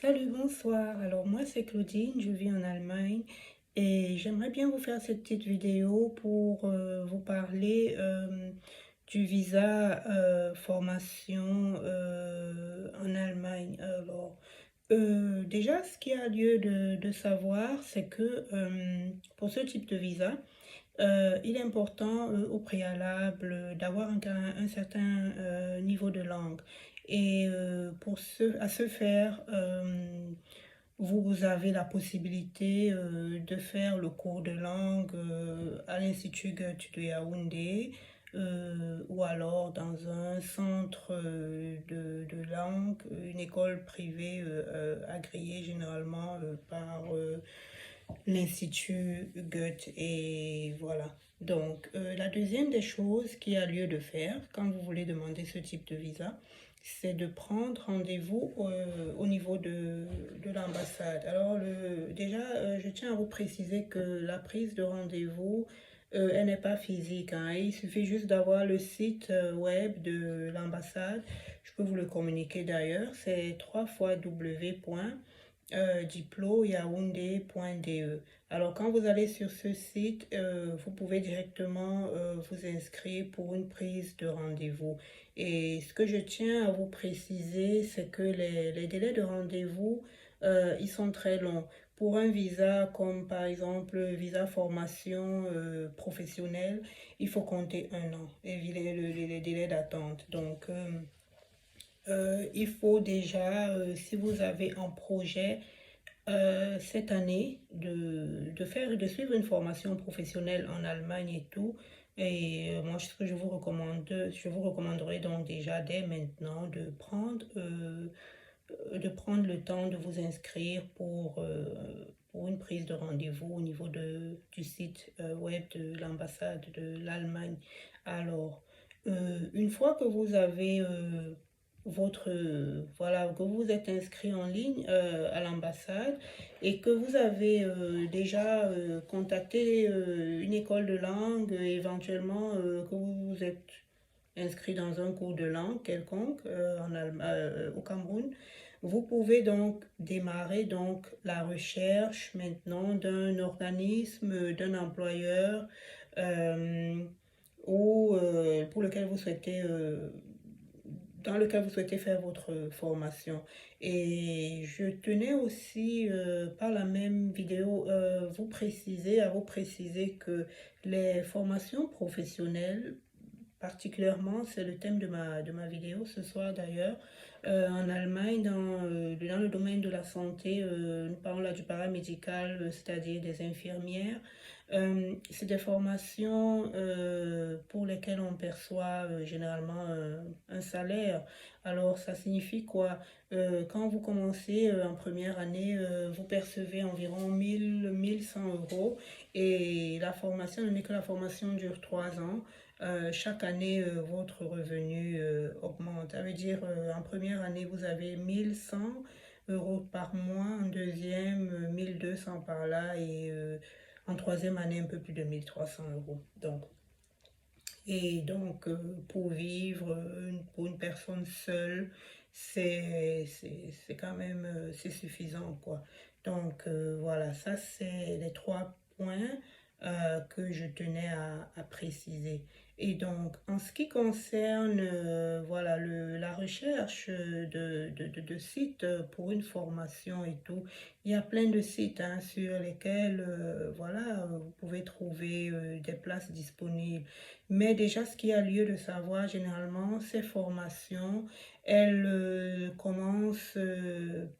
Salut, bonsoir. Alors moi c'est Claudine, je vis en Allemagne et j'aimerais bien vous faire cette petite vidéo pour vous parler du visa formation en Allemagne. Alors déjà ce qui a lieu de savoir c'est que pour ce type de visa, il est important au préalable d'avoir un certain niveau de langue. Et à ce faire, vous avez la possibilité de faire le cours de langue à l'Institut Goethe de Yaoundé ou alors dans un centre de langue, une école privée agréée généralement par l'Institut Goethe. Et voilà. Donc, la deuxième des choses qui a lieu de faire quand vous voulez demander ce type de visa, c'est de prendre rendez-vous au niveau de l'ambassade. Alors, déjà, je tiens à vous préciser que la prise de rendez-vous, elle n'est pas physique, hein. Il suffit juste d'avoir le site web de l'ambassade. Je peux vous le communiquer d'ailleurs. C'est 3 diplo-yaoundé.de. Alors, quand vous allez sur ce site, vous pouvez directement vous inscrire pour une prise de rendez-vous. Et ce que je tiens à vous préciser, c'est que les délais de rendez-vous, ils sont très longs. Pour un visa comme par exemple visa formation professionnelle, il faut compter 1 an, et les délais d'attente. Donc, il faut déjà, si vous avez un projet cette année de suivre une formation professionnelle en Allemagne et tout. Et moi, ce que je vous recommanderais donc déjà dès maintenant de prendre le temps de vous inscrire pour une prise de rendez-vous au niveau du site web de l'ambassade de l'Allemagne. Alors, une fois que vous avez voilà, que vous êtes inscrit en ligne à l'ambassade et que vous avez déjà contacté une école de langue, éventuellement que vous vous êtes inscrit dans un cours de langue quelconque au Cameroun, vous pouvez donc démarrer donc la recherche maintenant d'un organisme, d'un employeur euh, pour lequel vous souhaitez dans lequel vous souhaitez faire votre formation. Et je tenais aussi, par la même vidéo, à vous préciser que les formations professionnelles, particulièrement, c'est le thème de ma vidéo ce soir d'ailleurs, en Allemagne, dans le domaine de la santé, nous parlons là du paramédical, c'est-à-dire des infirmières. C'est des formations pour lesquelles on perçoit généralement un salaire. Alors, ça signifie quoi? Quand vous commencez en première année, vous percevez environ 1 100 euros et la formation, mais que la formation dure 3 ans. Chaque année, votre revenu augmente. Ça veut dire, en première année, vous avez 1 100 euros par mois, en deuxième, 1 200 par là, et en troisième année, un peu plus de 1 300 euros. Donc, pour vivre, pour une personne seule, c'est quand même, c'est suffisant, quoi. Donc, voilà, ça, c'est les 3 points que je tenais à préciser. Et donc, en ce qui concerne, voilà, la recherche de sites pour une formation et tout, il y a plein de sites hein, sur lesquels, voilà, vous pouvez trouver des places disponibles. Mais déjà, ce qui a lieu de savoir, généralement, ces formations, elles commencent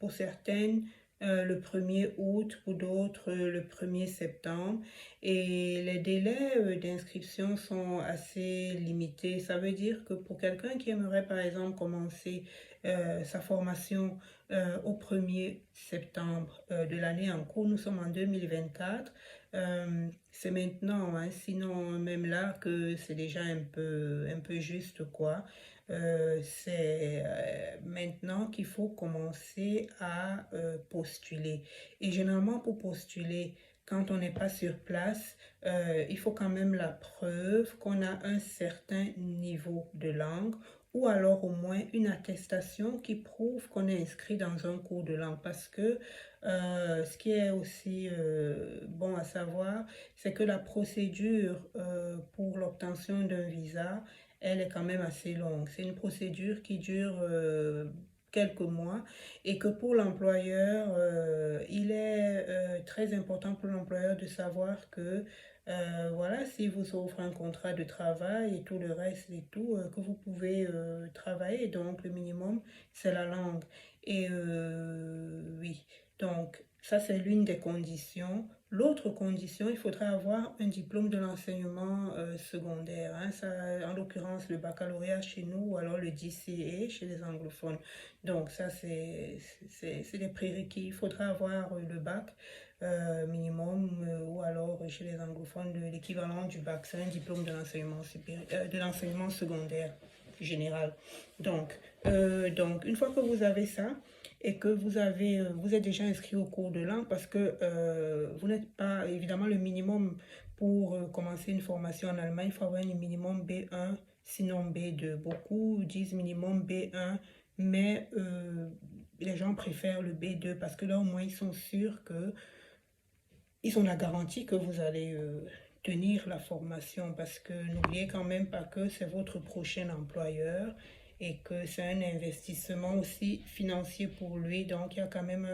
pour certaines le 1er août, pour d'autres le 1er septembre. Et les délais d'inscription sont assez limités. Ça veut dire que pour quelqu'un qui aimerait, par exemple, commencer sa formation au 1er septembre de l'année en cours, nous sommes en 2024. C'est maintenant, hein, sinon même là que c'est déjà un peu juste quoi. C'est maintenant qu'il faut commencer à postuler. Et généralement pour postuler, quand on n'est pas sur place, il faut quand même la preuve qu'on a un certain niveau de langue ou alors au moins une attestation qui prouve qu'on est inscrit dans un cours de langue. Parce que ce qui est aussi bon à savoir, c'est que la procédure pour l'obtention d'un visa, elle est quand même assez longue. C'est une procédure qui dure quelques mois et que pour l'employeur, il est très important pour l'employeur de savoir que voilà, si vous offre un contrat de travail et tout le reste et tout, que vous pouvez travailler. Donc, le minimum, c'est la langue. Et oui, donc, ça, c'est l'une des conditions. L'autre condition, il faudrait avoir un diplôme de l'enseignement secondaire, hein. Ça, en l'occurrence, le baccalauréat chez nous ou alors le DCA chez les anglophones. Donc, ça, c'est des prérequis. Il faudra avoir le bac minimum ou alors chez les anglophones l'équivalent du bac, c'est un diplôme de l'enseignement de l'enseignement secondaire général. Donc, une fois que vous avez ça et que vous êtes déjà inscrit au cours de langue parce que vous n'êtes pas évidemment le minimum pour commencer une formation en Allemagne, il faut avoir un minimum B1, sinon B2. Beaucoup disent minimum B1, mais les gens préfèrent le B2 parce que là au moins ils sont sûrs que ils ont la garantie que vous allez tenir la formation parce que n'oubliez quand même pas que c'est votre prochain employeur et que c'est un investissement aussi financier pour lui. Donc, il y a quand même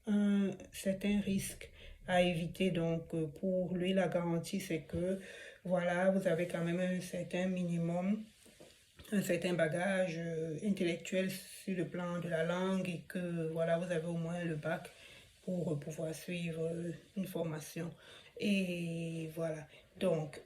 un certain risque à éviter. Donc, pour lui, la garantie, c'est que, voilà, vous avez quand même un certain minimum, un certain bagage intellectuel sur le plan de la langue et que voilà, vous avez au moins le bac pour pouvoir suivre une formation. Et voilà. Donc,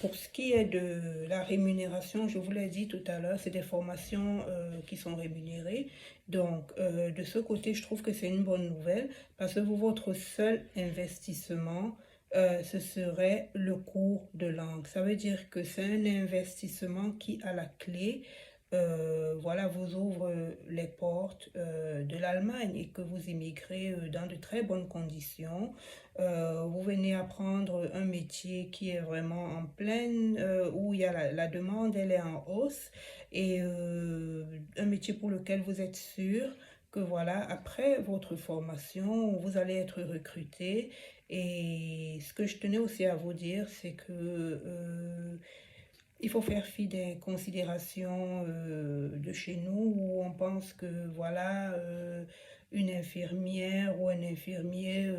pour ce qui est de la rémunération, je vous l'ai dit tout à l'heure, c'est des formations qui sont rémunérées. Donc, de ce côté, je trouve que c'est une bonne nouvelle parce que votre seul investissement, ce serait le cours de langue. Ça veut dire que c'est un investissement qui, à la clé, voilà, vous ouvre les portes de l'Allemagne et que vous immigrez dans de très bonnes conditions. Vous venez apprendre un métier qui est vraiment en pleine, où il y a la demande, elle est en hausse, et un métier pour lequel vous êtes sûr que voilà, après votre formation, vous allez être recruté. Et ce que je tenais aussi à vous dire, c'est que il faut faire fi des considérations de chez nous où on pense que voilà, une infirmière ou un infirmier,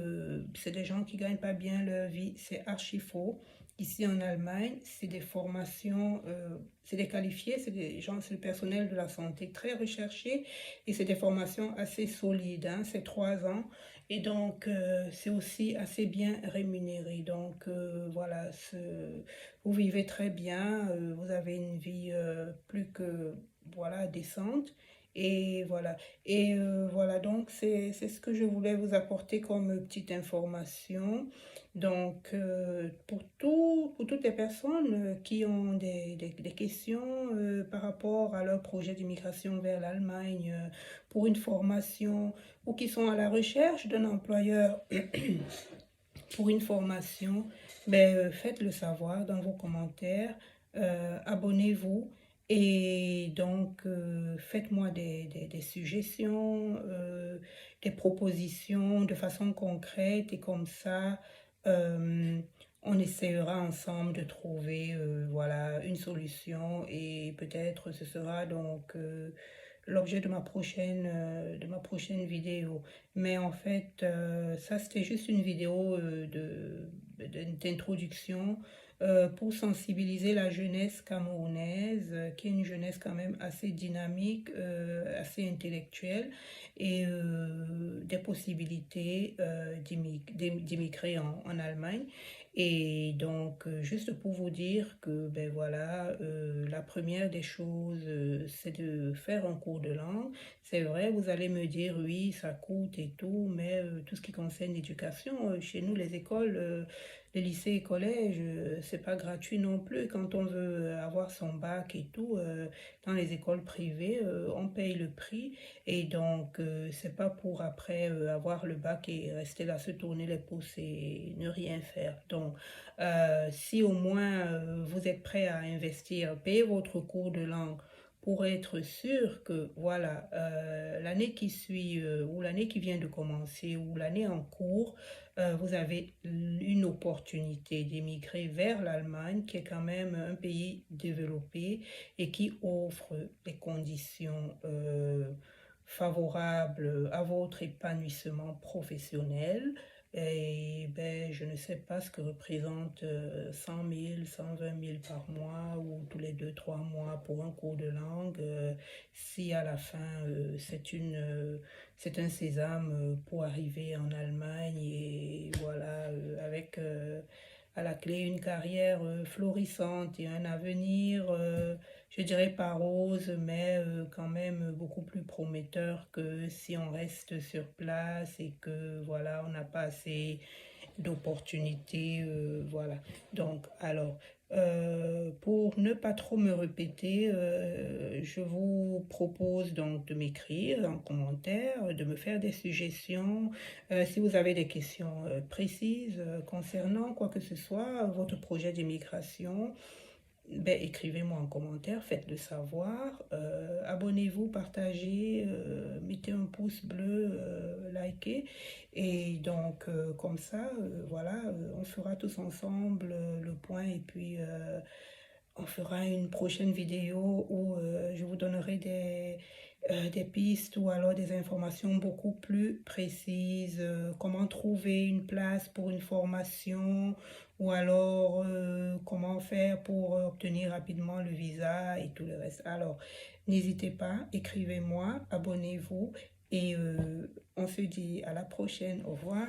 c'est des gens qui gagnent pas bien leur vie. C'est archi faux. Ici en Allemagne, c'est des formations, c'est des qualifiés, c'est des gens, c'est le personnel de la santé très recherché et c'est des formations assez solides, hein, c'est 3 ans et donc c'est aussi assez bien rémunéré. Donc voilà, vous vivez très bien, vous avez une vie plus que voilà décente et voilà voilà donc c'est ce que je voulais vous apporter comme petite information. Donc pour toutes les personnes qui ont des questions par rapport à leur projet d'immigration vers l'Allemagne pour une formation ou qui sont à la recherche d'un employeur pour une formation, ben, faites-le savoir dans vos commentaires, abonnez-vous et donc faites-moi des suggestions, des propositions de façon concrète et comme ça, euh, on essaiera ensemble de trouver voilà, une solution et peut-être ce sera donc l'objet de ma prochaine vidéo. Mais en fait, ça c'était juste une vidéo d'introduction pour sensibiliser la jeunesse camerounaise, qui est une jeunesse quand même assez dynamique, assez intellectuelle, et des possibilités d'immigrer en Allemagne. Et donc, juste pour vous dire que, ben voilà, la première des choses, c'est de faire un cours de langue. C'est vrai, vous allez me dire, oui, ça coûte et tout, mais tout ce qui concerne l'éducation, chez nous, les écoles, les lycées et collèges, c'est pas gratuit non plus. Quand on veut avoir son bac et tout, dans les écoles privées, on paye le prix. Et donc, c'est pas pour après avoir le bac et rester là, se tourner les pouces et ne rien faire. Donc, si au moins vous êtes prêt à investir, payer votre cours de langue pour être sûr que, voilà, l'année qui suit ou l'année qui vient de commencer ou l'année en cours, vous avez une opportunité d'émigrer vers l'Allemagne, qui est quand même un pays développé et qui offre des conditions favorables à votre épanouissement professionnel. Et ben, je ne sais pas ce que représente 100 000, 120 000 par mois ou tous les 2, 3 mois pour un cours de langue. Si à la fin c'est un sésame pour arriver en Allemagne et voilà, avec à la clé une carrière florissante et un avenir, je dirais pas rose, mais quand même beaucoup plus prometteur que si on reste sur place et que voilà, on n'a pas assez d'opportunités, voilà. Donc, alors, pour ne pas trop me répéter, je vous propose donc de m'écrire en commentaire, de me faire des suggestions. Si vous avez des questions précises concernant quoi que ce soit, votre projet d'immigration, ben, écrivez-moi en commentaire, faites-le savoir. Abonnez-vous, partagez, mettez un pouce bleu, likez. Et donc, comme ça, voilà, on fera tous ensemble le point et puis on fera une prochaine vidéo où je vous donnerai des pistes ou alors des informations beaucoup plus précises, comment trouver une place pour une formation ou alors comment faire pour obtenir rapidement le visa et tout le reste. Alors, n'hésitez pas, écrivez-moi, abonnez-vous et on se dit à la prochaine. Au revoir.